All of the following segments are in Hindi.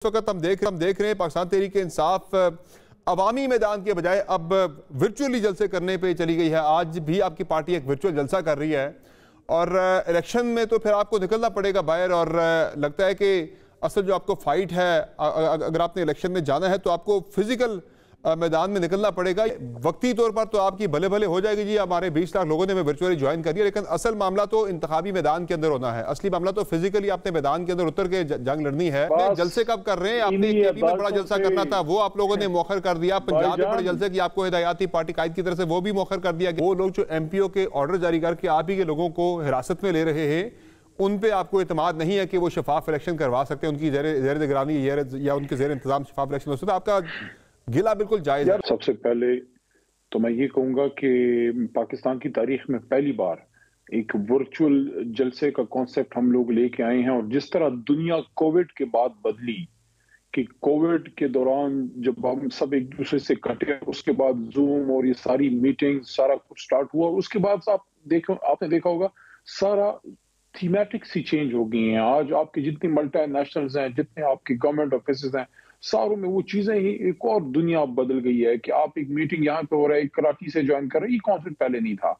वक्त हम देख रहे हैं पाकिस्तान तहरीक इंसाफ अवामी मैदान के बजाय अब वर्चुअली जलसे करने पे चली गई है। आज भी आपकी पार्टी एक वर्चुअल जलसा कर रही है और इलेक्शन में तो फिर आपको निकलना पड़ेगा बाहर। और लगता है कि असल जो आपको फाइट है, अगर आपने इलेक्शन में जाना है तो आपको फिजिकल मैदान में निकलना पड़ेगा। वक्ती तौर पर तो आपकी भले भले हो जाएगी जी, हमारे 20 लाख लोगों ने वर्चुअली ज्वाइन कर लिया, लेकिन असल मामला तो इंतखाबी मैदान के अंदर होना है। असली मामला तो फिजिकली आपने मैदान के अंदर उतर के जंग लड़नी है। जलसे कब कर रहे हैं? आपने केपी में बड़ा जलसा करना था, वो आप लोगों ने मौखर कर दिया। पंजाब में बड़े जलसे की आपको हिदायत थी पार्टी कायद की तरफ से, वो भी मौखर कर दिया। वो लोग जो MPO के ऑर्डर जारी करके आप ही के लोगों को हिरासत में ले रहे हैं, उन पे आपको इतमाद नहीं है कि वो शफाफ इलेक्शन करवा सकते हैं, उनकी ज़ेर निगरानी या उनके ज़ेर इंतजाम शफाफ इलेक्शन हो सकता है। आपका गिला बिल्कुल जायज है। सबसे पहले तो मैं ये कहूंगा कि पाकिस्तान की तारीख में पहली बार एक वर्चुअल जलसे का कॉन्सेप्ट हम लोग लेके आए हैं। और जिस तरह दुनिया कोविड के बाद बदली, कि कोविड के दौरान जब हम सब एक दूसरे से कटे, उसके बाद जूम और ये सारी मीटिंग सारा कुछ स्टार्ट हुआ, उसके बाद आपने देखा होगा सारा थीमेटिक सी चेंज हो गई हैं। आज आपके जितने मल्टीनेशनल्स हैं, जितने आपके गवर्नमेंट ऑफिस हैं, सारों में वो चीजें ही एक और दुनिया बदल गई है कि आप एक मीटिंग यहाँ पे हो रहा है, कराची से ज्वाइन कर रहे हैं, ये कॉन्सेप्ट पहले नहीं था।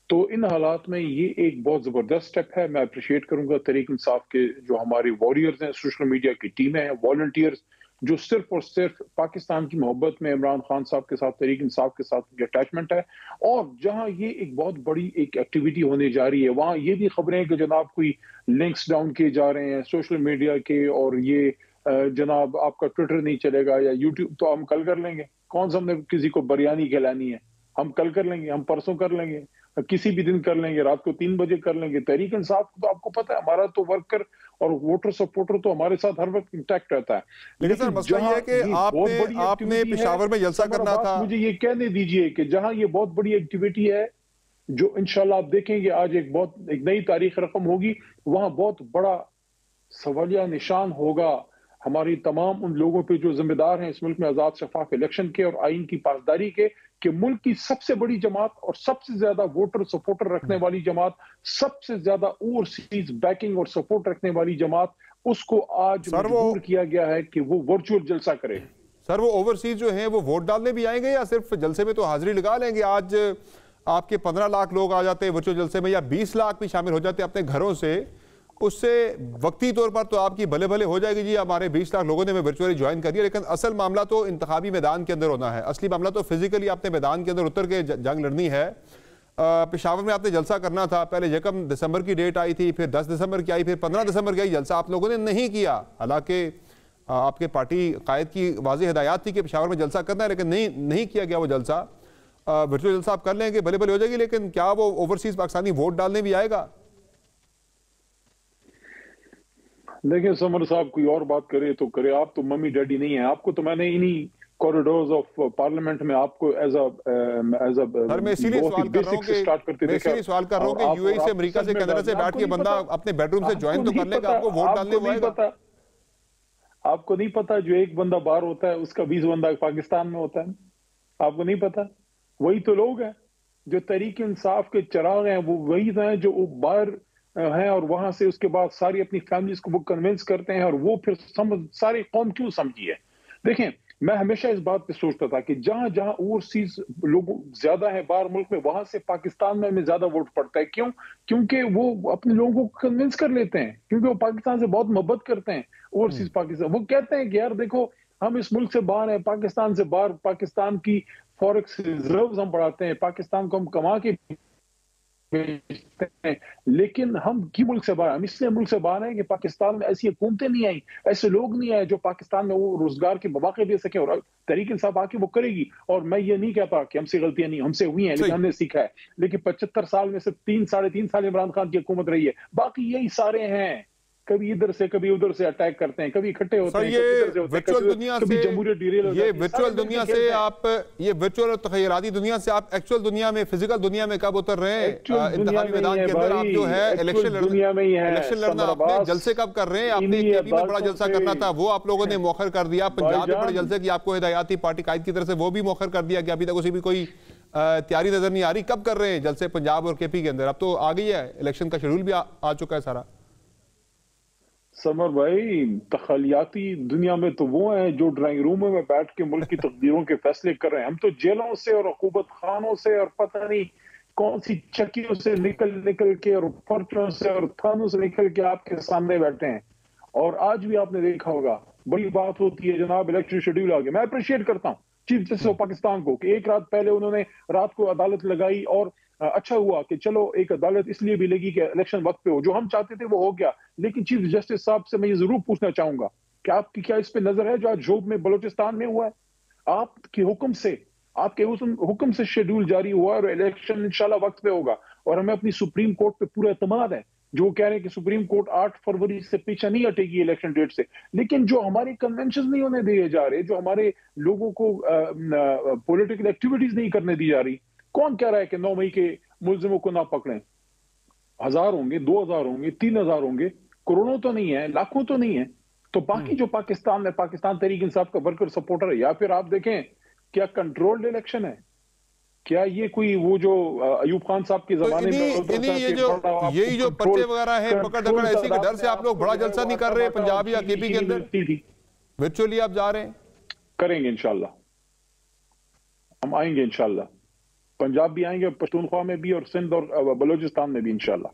तो इन हालात में ये एक बहुत जबरदस्त स्टेप है। मैं अप्रिशिएट करूंगा तहरीक इंसाफ के जो हमारे वॉरियर्स हैं, सोशल मीडिया की टीमें हैं, वॉलंटियर्स जो सिर्फ और सिर्फ पाकिस्तान की मोहब्बत में इमरान खान साहब के साथ, तहरीक इंसाफ के साथ अटैचमेंट है। और जहां ये एक बहुत बड़ी एक एक्टिविटी होने जा रही है, वहां ये भी खबरें हैं कि जनाब कोई लिंक्स डाउन किए जा रहे हैं सोशल मीडिया के, और ये जनाब आपका ट्विटर नहीं चलेगा या यूट्यूब, तो हम कल कर लेंगे। कौन सा हमने किसी को बिरयानी खिलानी है? हम कल कर लेंगे, हम परसों कर लेंगे, किसी भी दिन कर लेंगे, रात को 3 बजे कर लेंगे। तहरीक इंसाफ तो आपको पता है, हमारा तो वर्कर और वोटर सपोर्टर तो हमारे साथ हर वक्त इंटैक्ट रहता है। लेकिन सर मसला ये है कि आपने पेशावर में जलसा करना था। मुझे ये कहने दीजिए कि जहां ये बहुत बड़ी एक्टिविटी है, जो इंशाल्लाह आप देखेंगे आज एक नई तारीख रकम होगी, वहां बहुत बड़ा सवालिया निशान होगा हमारी तमाम उन लोगों पे जो जिम्मेदार हैं इस मुल्क में आजाद शफाफ इलेक्शन के और आइन की पासदारी के, कि मुल्क की सबसे बड़ी जमात और सबसे ज्यादा वोटर सपोर्टर रखने वाली जमात, सबसे ज्यादा ओवरसीज बैकिंग और सपोर्ट रखने वाली जमात, उसको आज मजबूर किया गया है कि वो वर्चुअल जलसा करे। सर वो ओवरसीज जो हैं वो वोट डालने भी आएंगे या सिर्फ जलसे में तो हाजिरी लगा लेंगे? आज आपके 15 लाख लोग आ जाते हैं वर्चुअल जलसे में, या 20 लाख भी शामिल हो जाते हैं अपने घरों से, उससे वक्ती तौर पर तो आपकी भले भले हो जाएगी जी, हमारे 20 लाख लोगों ने वर्चुअली ज्वाइन कर लिया, लेकिन असल मामला तो इंतखाबी मैदान के अंदर होना है। असली मामला तो फिजिकली आपने मैदान के अंदर उतर के जंग लड़नी है। पेशावर में आपने जलसा करना था, पहले 1 दिसंबर की डेट आई थी, फिर 10 दिसंबर की आई, फिर 15 दिसंबर की आई। जलसा आप लोगों ने नहीं किया, हालांकि आपके पार्टी कायद की वाज़ेह हिदायत थी कि पेशावर में जलसा करना है, लेकिन नहीं किया गया वो जलसा। वर्चुअल जलसा आप कर लेंगे, भले भले हो जाएगी, लेकिन क्या वो ओवरसीज पाकिस्तानी वोट डालने भी आएगा? देखिए समर साहब, कोई और बात करे तो करे, आप तो मम्मी डैडी नहीं है। आपको तो मैंने इन्हीं कॉरिडोर्स ऑफ पार्लियामेंट में आपको एज अ सर मैं इसीलिए सवाल कर रहा हूं कि यूएई से, अमेरिका से, कनाडा से बैठ के बंदा अपने बेडरूम से ज्वाइन तो कर लेगा, आपको वोट डालने को आएगा? आपको नहीं पता जो एक बंदा बाहर होता है उसका 20 बंदा पाकिस्तान में होता है? आपको नहीं पता? वही तो लोग हैं जो तहरीक इंसाफ के चिराग हैं, वो वही हैं जो बाहर हैं और वहां से उसके बाद सारी अपनी फैमिलीज को वो कन्विंस करते हैं, और वो फिर सारी कौम क्यों समझी है। देखें, मैं हमेशा इस बात पे सोचता था कि जहां जहां ओवरसीज लोग ज्यादा है बाहर मुल्क में, वहां से पाकिस्तान में ज्यादा वोट पड़ता है। क्यों? क्योंकि वो अपने लोगों को कन्विंस कर लेते हैं, क्योंकि वो पाकिस्तान से बहुत मोहब्बत करते हैं। ओवरसीज पाकिस्तान, वो कहते हैं कि यार देखो, हम इस मुल्क से बाहर हैं, पाकिस्तान से बाहर, पाकिस्तान की फॉरेक्स रिजर्व्स हम बढ़ाते हैं, पाकिस्तान को हम कमा के बेचते हैं, लेकिन हम की मुल्क से बाहर, हम इसलिए मुल्क से बाहर हैं कि पाकिस्तान में ऐसी हुकूमतें नहीं आई, ऐसे लोग नहीं आए जो पाकिस्तान में वो रोजगार के मौके दे सके। और तहरीक इंसाफ आके वो करेगी। और मैं ये नहीं कहता कि हमसे गलतियां नहीं, हमसे हुई हैं, लेकिन हमने सीखा है। लेकिन 75 साल में से 3-3.5 साल इमरान खान की हुकूमत रही है, बाकी यही सारे हैं कभी इधर से कभी उधर से अटैक करते हैं, कभी इकट्ठे होते हैं। ये वर्चुअल दुनिया से, ये वर्चुअल दुनिया से आप, ये वर्चुअल और तखय्युलाती दुनिया से आप एक्चुअल दुनिया में, फिजिकल दुनिया में कब उतर रहे हैं? इंतखाबी मैदान के अंदर आप जो है इलेक्शन लड़ना, आपने जलसे कब कर रहे हैं? आपने केपी में बड़ा जलसा करना था, वो आप लोगों ने मौखर कर दिया। पंजाब में बड़े जलसे की आपको हिदायत थी पार्टी कायद की तरफ से, वो भी मौखर कर दिया कि अभी तक उसी भी कोई तैयारी नजर नहीं आ रही। कब कर रहे हैं जलसे पंजाब और केपी के अंदर? अब तो आ गई है, इलेक्शन का शेड्यूल भी आ चुका है सारा। समर भाई, तखलियाती दुनिया में तो वो हैं जो ड्राइंग रूम में बैठ के मुल्क की तकदीरों के फैसले कर रहे हैं। हम तो जेलों से और हुकूमत खानों से और पता नहीं कौन सी चक्कियों से निकल निकल के और पर्चों से और थानों से निकल के आपके सामने बैठे हैं। और आज भी आपने देखा होगा, बड़ी बात होती है जनाब इलेक्शन शेड्यूल आ गया। मैं अप्रिशिएट करता हूँ चीफ जस्टिस ऑफ पाकिस्तान को कि एक रात पहले उन्होंने रात को अदालत लगाई, और अच्छा हुआ कि चलो एक अदालत इसलिए भी लगी कि इलेक्शन वक्त पे हो। जो हम चाहते थे वो हो गया। लेकिन चीफ जस्टिस साहब से मैं ये जरूर पूछना चाहूंगा कि आपकी क्या इस पे नजर है जो आज जोब में बलोचिस्तान में हुआ है? आपके हुक्म से, आपके हुक्म से शेड्यूल जारी हुआ और इलेक्शन इंशाल्लाह वक्त पे होगा। और हमें अपनी सुप्रीम कोर्ट पे पूरा एतमाद है, जो कह रहे हैं कि सुप्रीम कोर्ट 8 फरवरी से पीछे नहीं हटेगी इलेक्शन डेट से। लेकिन जो हमारे कन्वेंशन नहीं होने दिए जा रहे, जो हमारे लोगों को पॉलिटिकल एक्टिविटीज नहीं करने दी जा रही, कौन कह रहा है कि 9 मई के मुलजिमों को ना पकड़ें? 1000 होंगे, 2000 होंगे, 3000 होंगे, करोड़ों तो नहीं है, लाखों तो नहीं है। तो बाकी जो पाकिस्तान में पाकिस्तान तहरीक इंसाफ का वर्कर सपोर्टर है, या फिर आप देखें क्या कंट्रोल्ड इलेक्शन है? क्या ये कोई वो जो अयूब खान साहब के जमाने में यही जो पर्चे वगैरह है पकड़ दकड़ ऐसी के डर से आप लोग बड़ा जलसा नहीं कर रहे पंजाब या केपी के अंदर? वर्चुअली आप जा रहे हैं? करेंगे इंशाल्लाह, हम आएंगे इंशाल्लाह। पंजाब भी आएंगे, पश्तूनख्वा में भी, और सिंध और बलोचिस्तान में भी इंशाल्लाह।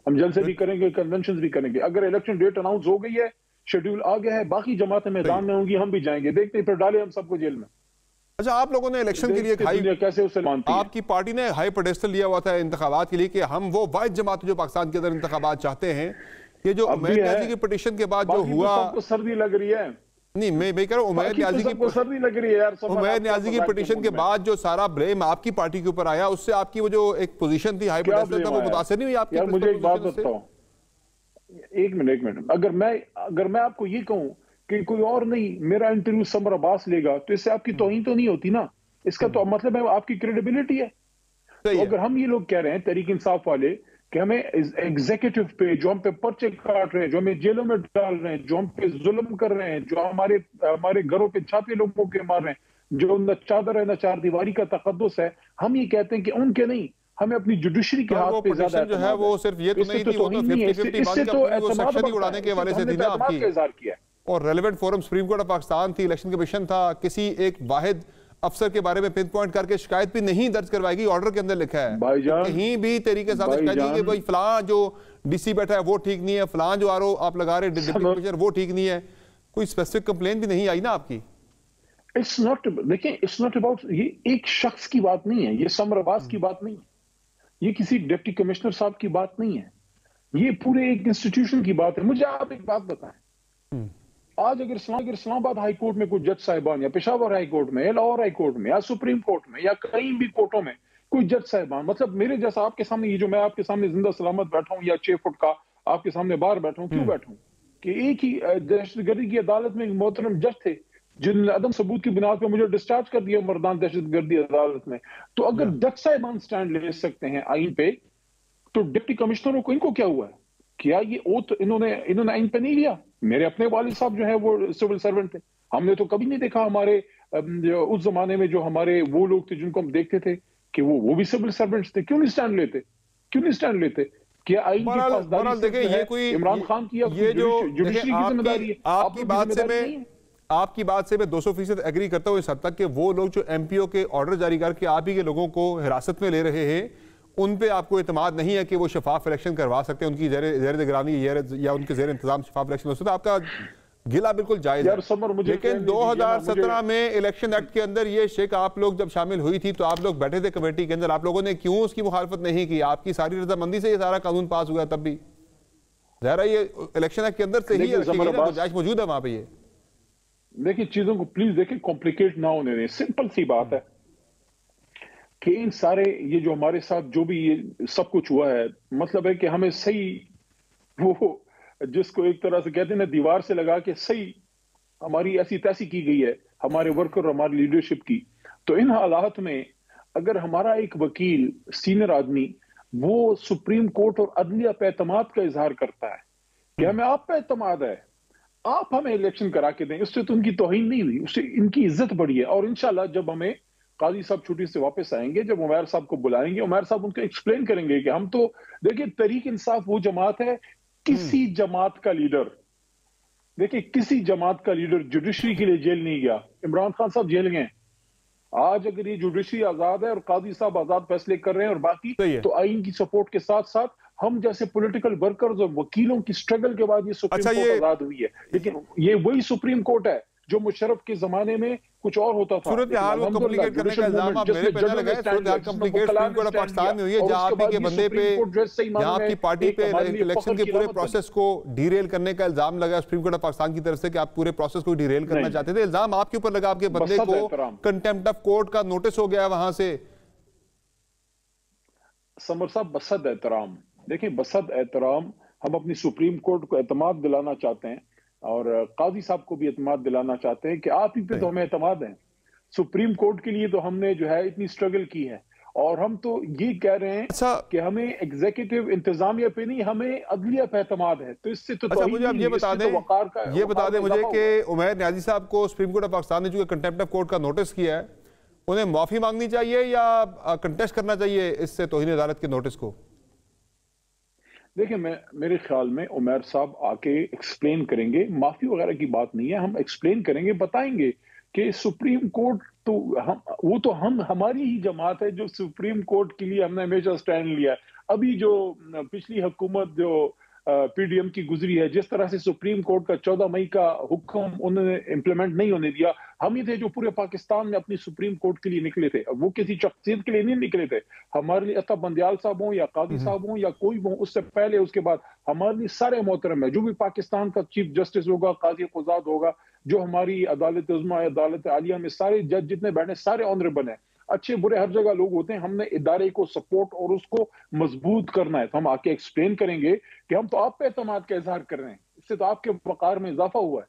हम जलसे भी करेंगे, कन्वेंशन भी करेंगे। अगर इलेक्शन डेट अनाउंस हो गई है, शेड्यूल आ गया है, बाकी जमातें मैदान में होंगी, हम भी जाएंगे। देखते हैं फिर डाले हम सबको जेल में। अच्छा, आप लोगों ने इलेक्शन के लिए कैसे उसे मानती है? आपकी पार्टी ने हाई पेडेस्टल लिया हुआ था इंतखाबात के लिए कि हम वो वाहिद जमात जो पाकिस्तान के अंदर इंतखाबात चाहते हैं। ये जो उमैद न्याजी की पिटीशन के बाद जो हुआ, सबको सर्दी लग रही है। नहीं, मैं कह रहा हूं उमैद न्याजी की सर्दी लग रही है यार। उमैद न्याजी की पिटीशन के बाद जो सारा ब्लेम आपकी पार्टी के ऊपर आया, उससे आपकी वो जो एक पोजीशन थी हाई पेडेस्टल था, वो मुतासिर नहीं हुई आपकी? यार मुझे एक बात बताओ, एक मिनट। अगर मैं आपको ये कहूं कि कोई और नहीं मेरा इंटरव्यू समर अब्बास लेगा, तो इससे आपकी तौहीन तो नहीं होती ना? इसका तो मतलब है आपकी क्रेडिबिलिटी है। तो अगर हम ये लोग कह रहे हैं तहरीक इंसाफ वाले कि हमें एग्जीक्यूटिव पे जो हम पे पर्चे काट रहे हैं, जो हमें जेलों में डाल रहे हैं, जो हम पे जुल्म कर रहे हैं, जो हमारे घरों पे छापे लोगों के मार रहे हैं, जो न चादर है न चार दीवारी का तकद्दुस है, हम ये कहते हैं कि उनके नहीं, हमें अपनी जुडिशरी के हाथ पे ज्यादा जो है वो सिर्फ ये तो नहीं थी, वो तो 50-50 बात का वो सेक्शन ही उड़ाने के हवाले से थी ना आपकी। और relevant forum supreme court of Pakistan थी, इलेक्शन कमीशन था, किसी एक वाहिद अफसर के बारे में पिन पॉइंट करके शिकायत भी नहीं दर्ज करवाएगी। ऑर्डर के अंदर लिखा है, कहीं भी तरीके से शिकायत नहीं कि भाई फलां जो डीसी बैठा है वो ठीक नहीं है, फलां जो आरोप आप लगा रहे डिप्टी कमिश्नर वो ठीक नहीं है। कोई स्पेसिफिक कंप्लेन भी नहीं आई ना आपकी? इट्स नॉट, देखिए इट्स नॉट अबाउट, ये एक शख्स की बात नहीं है, ये समर अब्बास की बात नहीं है, ये किसी डिप्टी कमिश्नर साहब की बात नहीं है, ये पूरे एक इंस्टीट्यूशन की बात है। मुझे आप एक बात बताएं, आज अगर इस्लामाबाद हाई कोर्ट में कोई जज साहिबान, या पेशावर हाई कोर्ट में, या लाहौर हाई कोर्ट में, या सुप्रीम कोर्ट में, या कहीं भी कोर्टों में कोई जज साहिबान, मतलब मेरे जैसा आपके सामने, ये जो मैं आपके सामने जिंदा सलामत बैठा हूं, या 6 फुट का आपके सामने बाहर बैठा हूं, क्यों बैठा हूं? कि एक ही दहशतगर्दी की अदालत में मोहतरम जज थे जिन्होंने अदम सबूत की बुनियाद पर मुझे डिस्चार्ज कर दिया मर्दान दहशतगर्दी अदालत में। तो अगर जज साहिबान स्टैंड ले सकते हैं आइन पे, तो डिप्टी कमिश्नरों को इनको क्या हुआ है? क्या ये ओथ इन्होंने आइन पे नहीं लिया? मेरे अपने वालिद साहब जो है वो सिविल सर्वेंट थे, हमने तो कभी नहीं देखा हमारे उस जमाने में जो हमारे वो लोग थे जिनको हम देखते थे कि वो भी सिविल सर्वेंट्स थे, क्यों नहीं स्टैंड लेते? क्यों नहीं स्टैंड लेते? क्या आइन की पासदारी देखिए ये कोई इमरान खान की ये जो जुडिशरी की जिम्मेदारी है? आपकी बात से मैं 200% एग्री करता हूं इस हद तक कि वो लोग जो एमपीओ के ऑर्डर जारी करके आप ही के लोगों को हिरासत में ले रहे हैं, उन पे आपको एतमाद नहीं है कि वो शफाफ इलेक्शन करवा सकते हैं, उनकी जेर निगरानी या उनके जेर इंतजाम शफाफ इलेक्शन हो सकता है। आपका गिला बिल्कुल जायज है, लेकिन 2017 में इलेक्शन एक्ट के अंदर ये शेख आप लोग जब शामिल हुई थी तो आप लोग बैठे थे कमेटी के अंदर, आप लोगों ने क्यों उसकी मुखालफत नहीं की? आपकी सारी रजामंदी से ये सारा कानून पास हुआ, तब भी जहरा ये इलेक्शन एक्ट के अंदर से ही गुंजाइश मौजूद है वहां पर। ये देखिए चीजों को प्लीज देखिए कॉम्प्लिकेट ना होने दें, सिंपल सी बात है कि इन सारे ये जो हमारे साथ जो भी ये सब कुछ हुआ है, मतलब है कि हमें सही वो जिसको एक तरह से कहते हैं ना दीवार से लगा के सही हमारी ऐसी तैसी की गई है हमारे वर्कर और हमारी लीडरशिप की। तो इन हालात में अगर हमारा एक वकील सीनियर आदमी वो सुप्रीम कोर्ट और अदलिया पे एतमाद का इजहार करता है कि हमें आप पे एतमाद है, आप हमें इलेक्शन करा के दें, उससे तो उनकी तौहीन नहीं हुई, उससे इनकी इज्जत बढ़ी है। और इंशाल्लाह जब हमें काजी साहब छुट्टी से वापस आएंगे, जब उमैर साहब को बुलाएंगे, उमैर साहब उनको एक्सप्लेन करेंगे कि हम तो देखिए तहरीक इंसाफ वो जमात है, किसी जमात का लीडर देखिए, किसी जमात का लीडर जुडिशरी के लिए जेल नहीं गया। इमरान खान साहब जेल गए। आज अगर ये जुडिशरी आजाद है और काजी साहब आजाद फैसले कर रहे हैं और बाकी, तो आइन की सपोर्ट के साथ साथ हम जैसे पॉलिटिकल वर्कर्स और वकीलों की स्ट्रगल के बाद ये सुप्रीम कोर्ट आजाद हुई है। लेकिन ये वही सुप्रीम कोर्ट है जो मुशर्रफ के जमाने में कुछ और होता था। सूरत हाल को कॉम्प्लिकेट करने का इल्जाम आप मेरे पे न लगाएं। सूरत हाल complicate supreme court of Pakistan में हुई है, जहां आपके बंदे पे, जहां आपकी पार्टी पे इलेक्शन के पूरे प्रोसेस को डीरेल करने का इल्जाम लगा सुप्रीम कोर्ट ऑफ पाकिस्तान की तरफ से कि आप पूरे प्रोसेस को डीरेल करना चाहते थे। इल्जाम आपके ऊपर लगा, आपके बंदे को कंटेम्प्ट ऑफ कोर्ट का नोटिस हो गया वहां से। समर साहब, बसद एहतराम, देखिए बसद एहतराम, हम अपनी सुप्रीम कोर्ट को एतमाद दिलाना चाहते हैं और काजी साहब को भी एतमाद दिलाना चाहते हैं कि आप ही पे तो हमें एतमाद है। सुप्रीम कोर्ट के लिए तो हमने जो है इतनी स्ट्रगल की है और हम तो ये कह रहे हैं कि हमें एग्जीक्यूटिव इंतजामिया पे नहीं, हमें अदलिया पे एतमाद है। तो इससे तो मुझे आप ये बता दें मुझे कि उमैर न्याजी साहब को सुप्रीम कोर्ट ऑफ पाकिस्तान ने जो कंटेम्प्ट ऑफ कोर्ट का नोटिस किया है, उन्हें माफी मांगनी चाहिए या कंटेस्ट करना चाहिए इससे तौहीन अदालत के नोटिस को? देखिए, मेरे ख्याल में उमैर साहब आके एक्सप्लेन करेंगे, माफी वगैरह की बात नहीं है, हम एक्सप्लेन करेंगे, बताएंगे कि सुप्रीम कोर्ट तो हमारी ही जमात है जो सुप्रीम कोर्ट के लिए हमने हमेशा स्टैंड लिया है। अभी जो पिछली हुकूमत जो पीडीएम की गुजरी है, जिस तरह से सुप्रीम कोर्ट का 14 मई का हुक्म उन्होंने इंप्लीमेंट नहीं होने दिया, हम ही थे जो पूरे पाकिस्तान में अपनी सुप्रीम कोर्ट के लिए निकले थे। वो किसी शख्सियत के लिए नहीं निकले थे। हमारे लिए अतब बंदियाल साहब हों या काजी साहब हों या कोई हो, उससे पहले उसके बाद हमारे लिए सारे मोहतरम है। जो भी पाकिस्तान का चीफ जस्टिस होगा, काजी खुजाद होगा, जो हमारी अदालत उज़्मा, अदालत आलिया में सारे जज जितने बैठे सारे ऑनरेबल हैं। अच्छे बुरे हर जगह लोग होते हैं। हमने इदारे को सपोर्ट और उसको मजबूत करना है, तो हम आके एक्सप्लेन करेंगे कि हम तो आप पे एतमाद का इजहार कर रहे हैं, इससे तो आपके वकार में इजाफा हुआ है।